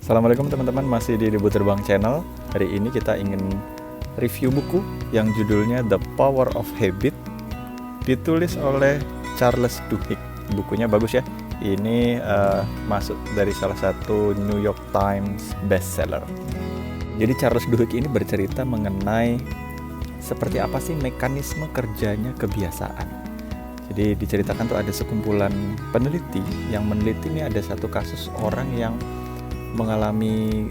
Assalamualaikum teman-teman, masih di Debu Terbang Channel. Hari ini kita ingin review buku yang judulnya The Power of Habit, ditulis oleh Charles Duhigg. Bukunya bagus ya. Ini masuk dari salah satu New York Times bestseller. Jadi Charles Duhigg ini bercerita mengenai seperti apa sih mekanisme kerjanya kebiasaan. Jadi diceritakan tuh ada sekumpulan peneliti yang meneliti ini ada satu kasus orang yang mengalami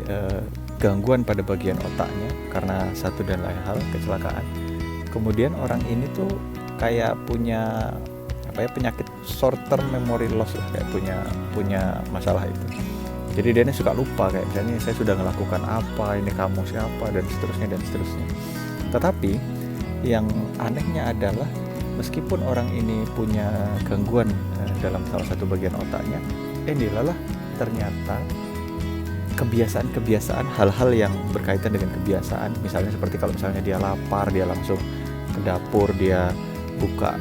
gangguan pada bagian otaknya karena satu dan lain hal, kecelakaan. Kemudian orang ini tuh kayak punya penyakit short term memory loss lah, kayak punya masalah itu. Jadi dia ini suka lupa, kayak misalnya saya sudah melakukan apa, ini kamu siapa, dan seterusnya. Tetapi yang anehnya adalah meskipun orang ini punya gangguan dalam salah satu bagian otaknya, ternyata kebiasaan hal-hal yang berkaitan dengan kebiasaan, misalnya seperti kalau misalnya dia lapar, dia langsung ke dapur, dia buka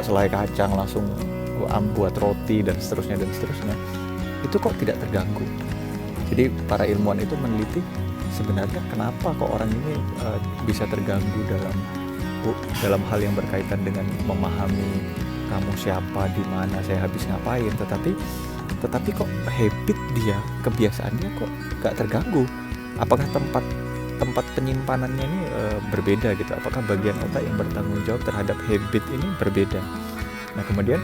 selai kacang, langsung buat roti dan seterusnya, itu kok tidak terganggu. Jadi para ilmuwan itu meneliti sebenarnya kenapa kok orang ini bisa terganggu dalam hal yang berkaitan dengan memahami kamu siapa, di mana, saya habis ngapain, tetapi kok habit dia, kebiasaannya kok gak terganggu. Apakah tempat penyimpanannya ini berbeda gitu? Apakah bagian otak yang bertanggung jawab terhadap habit ini berbeda? Nah kemudian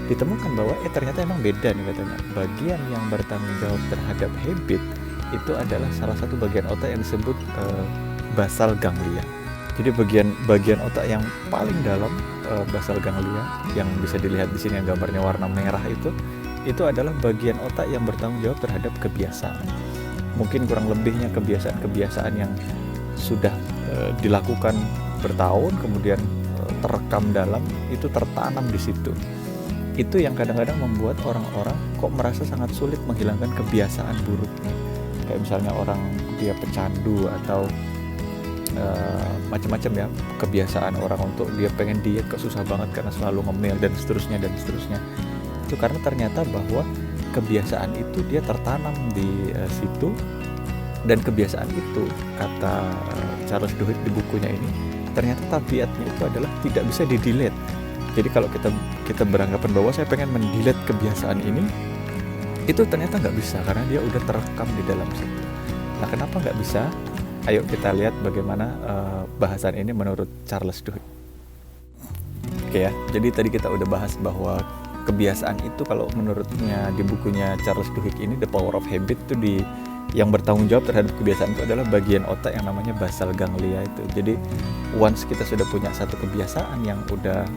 ditemukan bahwa ternyata emang beda nih katanya. Bagian yang bertanggung jawab terhadap habit itu adalah salah satu bagian otak yang disebut basal ganglia. Jadi bagian otak yang paling dalam, basal ganglia, yang bisa dilihat di sini yang gambarnya warna merah itu adalah bagian otak yang bertanggung jawab terhadap kebiasaan. Mungkin kurang lebihnya kebiasaan yang sudah dilakukan bertahun, kemudian terekam dalam, itu tertanam di situ. Itu yang kadang-kadang membuat orang-orang kok merasa sangat sulit menghilangkan kebiasaan buruknya. Kayak misalnya orang dia pecandu atau macam-macam ya, kebiasaan orang untuk dia pengen diet kok susah banget karena selalu ngemil dan seterusnya. Itu karena ternyata bahwa kebiasaan itu dia tertanam di situ, dan kebiasaan itu kata Charles Duhigg di bukunya ini ternyata tabiatnya itu adalah tidak bisa di-delete. Jadi kalau kita beranggapan bahwa saya pengen mendelete kebiasaan ini, itu ternyata nggak bisa karena dia udah terekam di dalam situ. Nah kenapa nggak bisa? Ayo kita lihat bagaimana bahasan ini menurut Charles Duhigg. Oke ya, jadi tadi kita udah bahas bahwa kebiasaan itu kalau menurutnya di bukunya Charles Duhigg ini The Power of Habit itu yang bertanggung jawab terhadap kebiasaan itu adalah bagian otak yang namanya basal ganglia itu. Jadi once kita sudah punya satu kebiasaan yang udah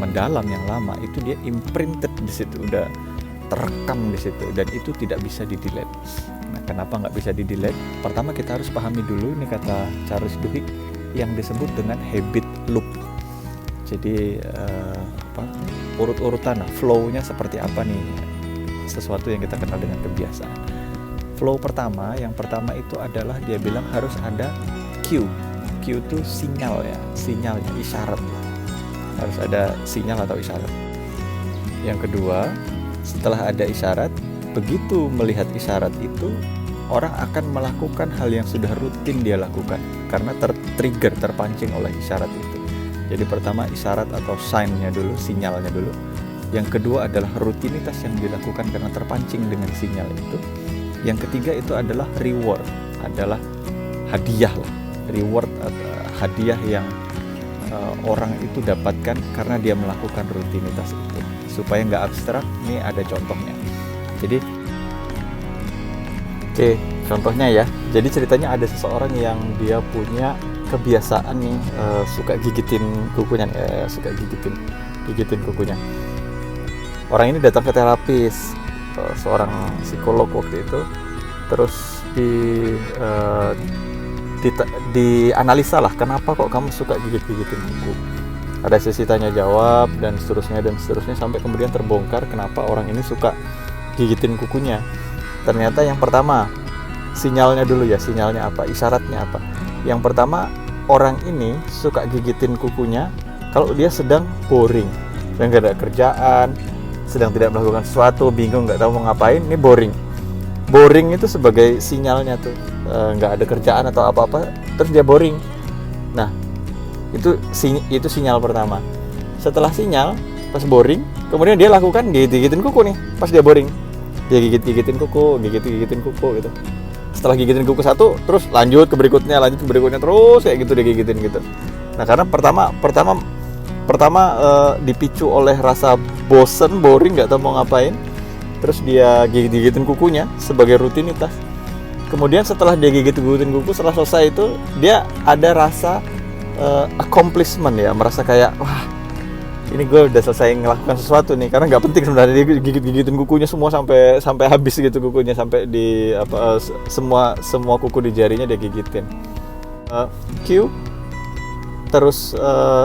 mendalam, yang lama, itu dia imprinted di situ, udah terekam di situ, dan itu tidak bisa di-delete. Nah, kenapa nggak bisa di-delete? Pertama kita harus pahami dulu, ini kata Charles Duhigg, yang disebut dengan habit loop. Jadi urut-urutan, flow-nya seperti apa nih sesuatu yang kita kenal dengan kebiasaan. Flow yang pertama itu adalah dia bilang harus ada cue. Cue itu sinyalnya, isyarat. Harus ada sinyal atau isyarat. Yang kedua, setelah ada isyarat, begitu melihat isyarat itu, orang akan melakukan hal yang sudah rutin dia lakukan karena tertrigger, terpancing oleh isyarat itu. Jadi pertama isyarat atau sign-nya dulu, sinyalnya dulu. Yang kedua adalah rutinitas yang dilakukan karena terpancing dengan sinyal itu. Yang ketiga itu adalah reward, adalah hadiah lah. Reward atau hadiah yang orang itu dapatkan karena dia melakukan rutinitas itu. Supaya nggak abstrak, ini ada contohnya. Jadi contohnya ya. Jadi ceritanya ada seseorang yang dia punya kebiasaan nih suka gigitin kukunya, gigitin kukunya. Orang ini datang ke terapis, seorang psikolog waktu itu, terus dianalisa lah, kenapa kok kamu suka gigit-gigitin kuku. Ada sesi tanya jawab dan seterusnya sampai kemudian terbongkar kenapa orang ini suka gigitin kukunya. Ternyata yang pertama, sinyalnya dulu ya, sinyalnya apa, isyaratnya apa. Yang pertama, orang ini suka gigitin kukunya kalau dia sedang boring, dan gak ada kerjaan, sedang tidak melakukan sesuatu, bingung, gak tahu mau ngapain, ini boring. boring itu sebagai sinyalnya tuh, nggak ada kerjaan atau apa-apa terus dia boring. Nah itu sinyal pertama. Setelah sinyal pas boring, kemudian dia lakukan gigitin kuku nih pas dia boring, dia gigitin kuku gitu. Setelah gigitin kuku satu, terus lanjut ke berikutnya terus kayak gitu dia gigitin gitu. Nah karena pertama dipicu oleh rasa bosen, boring, nggak tahu mau ngapain, terus dia gigitin kukunya sebagai rutinitas. Kemudian setelah dia gigitin kuku, setelah selesai itu dia ada rasa accomplishment ya, merasa kayak wah ini gue udah selesai ngelakukan sesuatu nih, karena nggak penting sebenarnya dia gigitin kukunya semua sampai habis gitu kukunya, sampai di semua kuku di jarinya dia gigitin. Cue, terus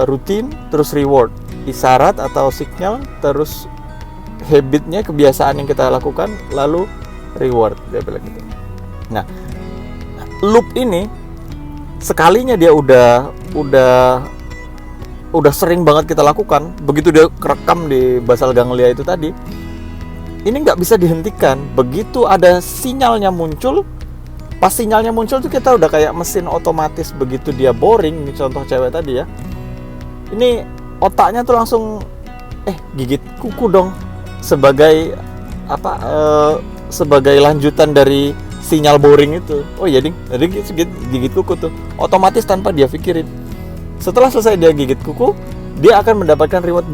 rutin, terus reward, isyarat atau signal, terus habitnya, kebiasaan yang kita lakukan, lalu reward, dia bilang gitu. Nah loop ini sekalinya dia udah sering banget kita lakukan, begitu dia kerekam di basal ganglia itu tadi, ini nggak bisa dihentikan. Begitu ada sinyalnya muncul, pas sinyalnya muncul tuh kita udah kayak mesin otomatis. Begitu dia boring, ini contoh cewek tadi ya, ini otaknya tuh langsung gigit kuku dong, sebagai sebagai lanjutan dari sinyal boring itu. Oh iya ding, jadi gigit kuku tuh otomatis tanpa dia pikirin. Setelah selesai dia gigit kuku, dia akan mendapatkan reward,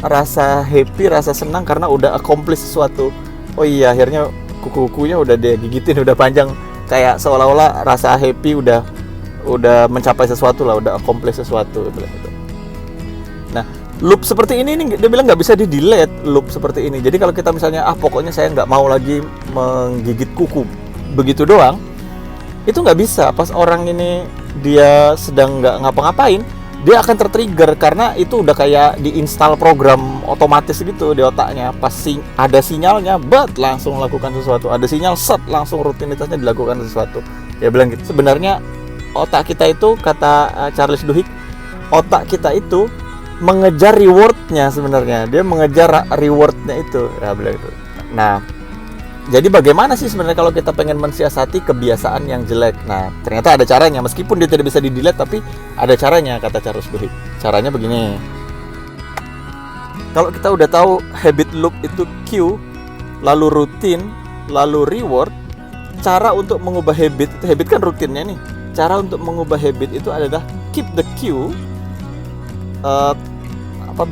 rasa happy, rasa senang karena udah accomplish sesuatu. Oh iya, akhirnya kuku-kukunya udah dia gigitin, udah panjang, kayak seolah-olah rasa happy udah mencapai sesuatu lah, udah accomplish sesuatu gitu. Nah, loop seperti ini dia bilang nggak bisa di-delete loop seperti ini. Jadi kalau kita misalnya pokoknya saya nggak mau lagi menggigit kuku begitu doang, itu nggak bisa. Pas orang ini dia sedang nggak ngapa-ngapain, dia akan tertrigger karena itu udah kayak diinstal program otomatis gitu di otaknya. Pas ada sinyalnya, langsung lakukan sesuatu. Ada sinyal, langsung rutinitasnya dilakukan sesuatu. Dia bilang gitu. Sebenarnya otak kita itu, kata Charles Duhigg, otak kita itu mengejar rewardnya sebenarnya. Dia mengejar rewardnya itu. Ya bilang gitu. Nah, jadi bagaimana sih sebenarnya kalau kita pengen mensiasati kebiasaan yang jelek? Nah, ternyata ada caranya. Meskipun dia tidak bisa di-delete, tapi ada caranya, kata Charles Duhigg. Caranya begini. Kalau kita udah tahu habit loop itu cue, lalu rutin, lalu reward, cara untuk mengubah habit kan rutinnya nih. Cara untuk mengubah habit itu adalah keep the cue,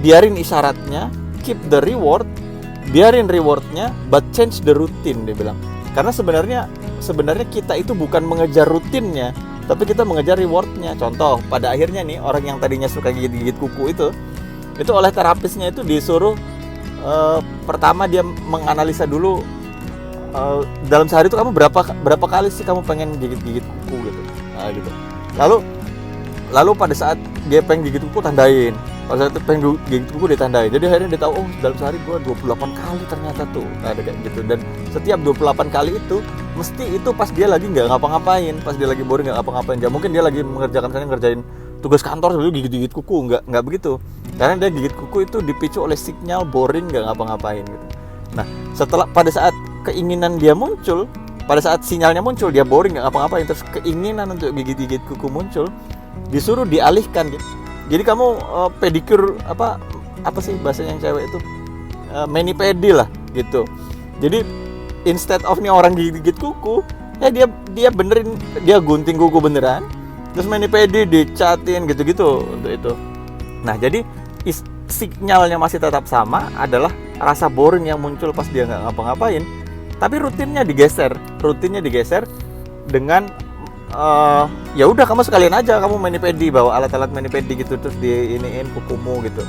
biarin isyaratnya, keep the reward, biarin rewardnya, but change the routine, dia bilang. Karena sebenarnya kita itu bukan mengejar rutinnya, tapi kita mengejar rewardnya. Contoh, pada akhirnya nih, orang yang tadinya suka gigit-gigit kuku itu oleh terapisnya itu disuruh pertama dia menganalisa dulu, dalam sehari itu kamu berapa kali sih kamu pengen gigit-gigit kuku gitu. Nah, gitu. Lalu pada saat dia pengen gigit kuku, tandain. Pada saat pengen gigit kuku ditandain. Jadi akhirnya dia tahu, dalam sehari gue 28 kali ternyata tuh. Nah, ada kayak gitu. Dan setiap 28 kali itu mesti itu pas dia lagi nggak ngapa-ngapain, pas dia lagi boring nggak ngapa-ngapain. Gak mungkin dia lagi ngerjain tugas kantor sebelum gigit-gigit kuku, nggak begitu. Karena dia gigit kuku itu dipicu oleh sinyal boring, nggak ngapa-ngapain gitu. Nah, pada saat keinginan dia muncul, pada saat sinyalnya muncul, dia boring nggak ngapa-ngapain, terus keinginan untuk gigit-gigit kuku muncul, disuruh dialihkan gitu. Jadi kamu pedikur apa sih bahasanya yang cewek itu, mani pedi lah gitu. Jadi instead of nih orang gigit kuku, dia benerin, dia gunting kuku beneran, terus mani pedi dicatin gitu-gitu untuk itu. Nah jadi sinyalnya masih tetap sama, adalah rasa boring yang muncul pas dia nggak ngapa-ngapain, tapi rutinnya digeser dengan ya udah kamu sekalian aja kamu mani pedi, bawa alat-alat mani pedi gitu, terus diiniin kukumu gitu.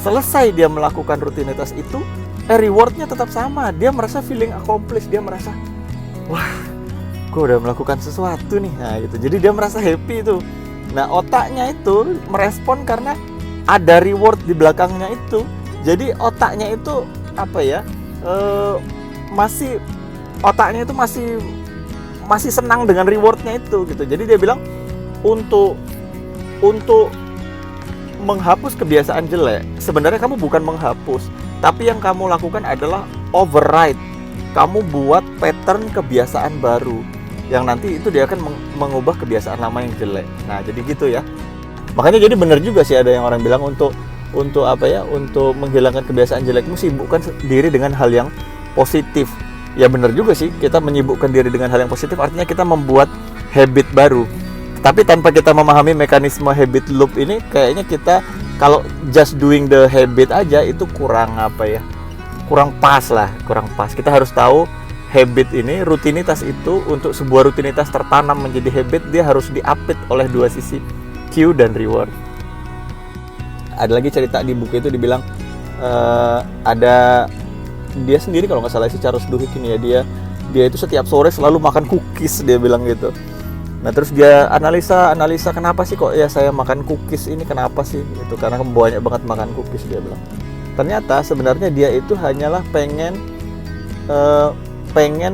Selesai dia melakukan rutinitas itu, rewardnya tetap sama. Dia merasa feeling accomplished, dia merasa wah, gue udah melakukan sesuatu nih. Nah gitu. Jadi dia merasa happy itu. Nah otaknya itu merespon karena ada reward di belakangnya itu. Jadi otaknya itu otaknya itu masih senang dengan rewardnya itu gitu. Jadi dia bilang untuk menghapus kebiasaan jelek, sebenarnya kamu bukan menghapus, tapi yang kamu lakukan adalah override kamu buat pattern kebiasaan baru yang nanti itu dia akan mengubah kebiasaan lama yang jelek. Nah, jadi gitu ya. Makanya jadi benar juga sih ada yang orang bilang untuk menghilangkan kebiasaan jelekmu, sibukkan diri dengan hal yang positif. Ya benar juga sih, kita menyibukkan diri dengan hal yang positif artinya kita membuat habit baru. Tapi tanpa kita memahami mekanisme habit loop ini, kayaknya kita kalau just doing the habit aja itu kurang pas. Kita harus tahu habit ini, rutinitas itu, untuk sebuah rutinitas tertanam menjadi habit, dia harus diapit oleh dua sisi, cue dan reward. Ada lagi cerita di buku itu dibilang ada dia sendiri kalau nggak salah sih, Charles Duhigg ini ya, dia itu setiap sore selalu makan cookies, dia bilang gitu. Nah terus dia analisa kenapa sih kok ya saya makan cookies ini, kenapa sih itu, karena banyak banget makan cookies, dia bilang. Ternyata sebenarnya dia itu hanyalah pengen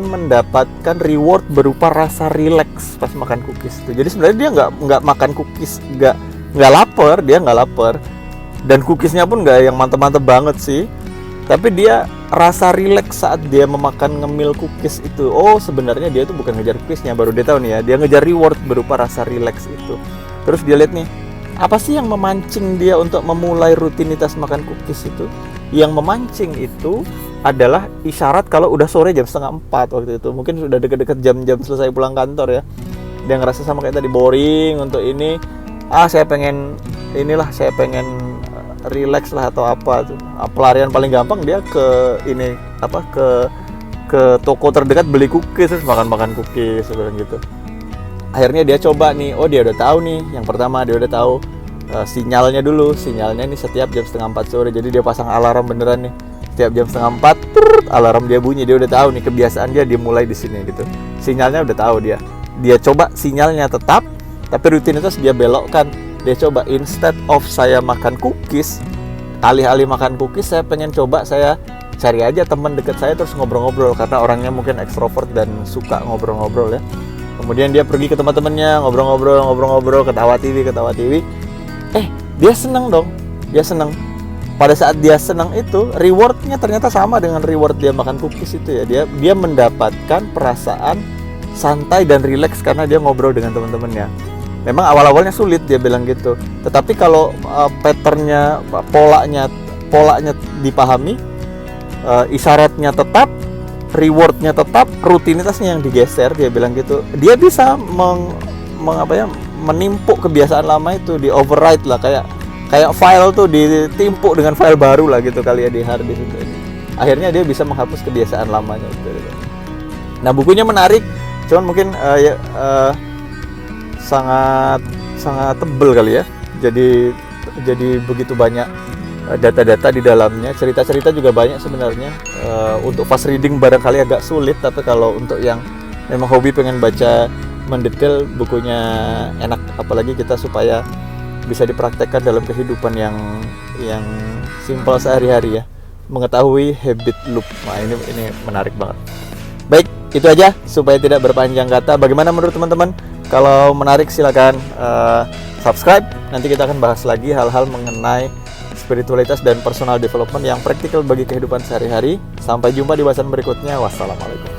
mendapatkan reward berupa rasa rileks pas makan cookies itu. Jadi sebenarnya dia nggak makan cookies, nggak lapar, dia nggak lapar, dan cookiesnya pun nggak yang mantep-mantep banget sih, tapi dia rasa rileks saat dia memakan ngemil cookies itu. Oh sebenarnya dia itu bukan ngejar cookiesnya, baru dia tahu nih ya, dia ngejar reward berupa rasa rileks itu. Terus dia lihat nih, apa sih yang memancing dia untuk memulai rutinitas makan cookies itu? Yang memancing itu adalah isyarat kalau udah sore jam 3:30 waktu itu. Mungkin sudah deket-deket jam-jam selesai pulang kantor ya. Dia ngerasa sama kayak tadi, boring untuk ini. Saya pengen relax lah atau apa tuh. Pelarian paling gampang dia ke toko terdekat beli cookies, terus makan cookies seperti gitu. Akhirnya dia coba nih, dia udah tahu nih. Yang pertama dia udah tahu sinyalnya nih setiap jam 3:30 sore. Jadi dia pasang alarm beneran nih. Setiap jam 3:30 alarm dia bunyi, dia udah tahu nih kebiasaan dia dimulai di sini gitu. Sinyalnya udah tahu dia. Dia coba sinyalnya tetap, tapi rutinitas dia belokkan. Dia coba instead of saya makan cookies, alih-alih makan cookies saya pengen coba saya cari aja teman dekat saya terus ngobrol-ngobrol, karena orangnya mungkin ekstrovert dan suka ngobrol-ngobrol ya. Kemudian dia pergi ke teman-temannya, ngobrol-ngobrol, ketawa TV. Dia seneng dong. Pada saat dia senang itu, rewardnya ternyata sama dengan reward dia makan cookies itu ya. Dia mendapatkan perasaan santai dan rileks karena dia ngobrol dengan teman-temannya. Memang awal-awalnya sulit, dia bilang gitu. Tetapi kalau patternnya, polanya dipahami, isyaratnya tetap, rewardnya tetap, rutinitasnya yang digeser, dia bilang gitu. Dia bisa menimpuk kebiasaan lama itu, di override lah, kayak file tuh ditimpuk dengan file baru lah gitu kali ya di hard disk itu. Akhirnya dia bisa menghapus kebiasaan lamanya gitu. Nah bukunya menarik, cuman mungkin sangat tebel kali ya. Jadi begitu banyak data-data di dalamnya, cerita-cerita juga banyak sebenarnya. Untuk fast reading barangkali agak sulit, tapi kalau untuk yang memang hobi pengen baca mendetail, bukunya enak, apalagi kita supaya bisa dipraktekkan dalam kehidupan yang simpel sehari-hari ya, mengetahui habit loop. Nah ini menarik banget. Baik, itu aja supaya tidak berpanjang kata. Bagaimana menurut teman-teman? Kalau menarik silakan subscribe. Nanti kita akan bahas lagi hal-hal mengenai spiritualitas dan personal development yang praktikal bagi kehidupan sehari-hari. Sampai jumpa di bahasan berikutnya. Wassalamualaikum.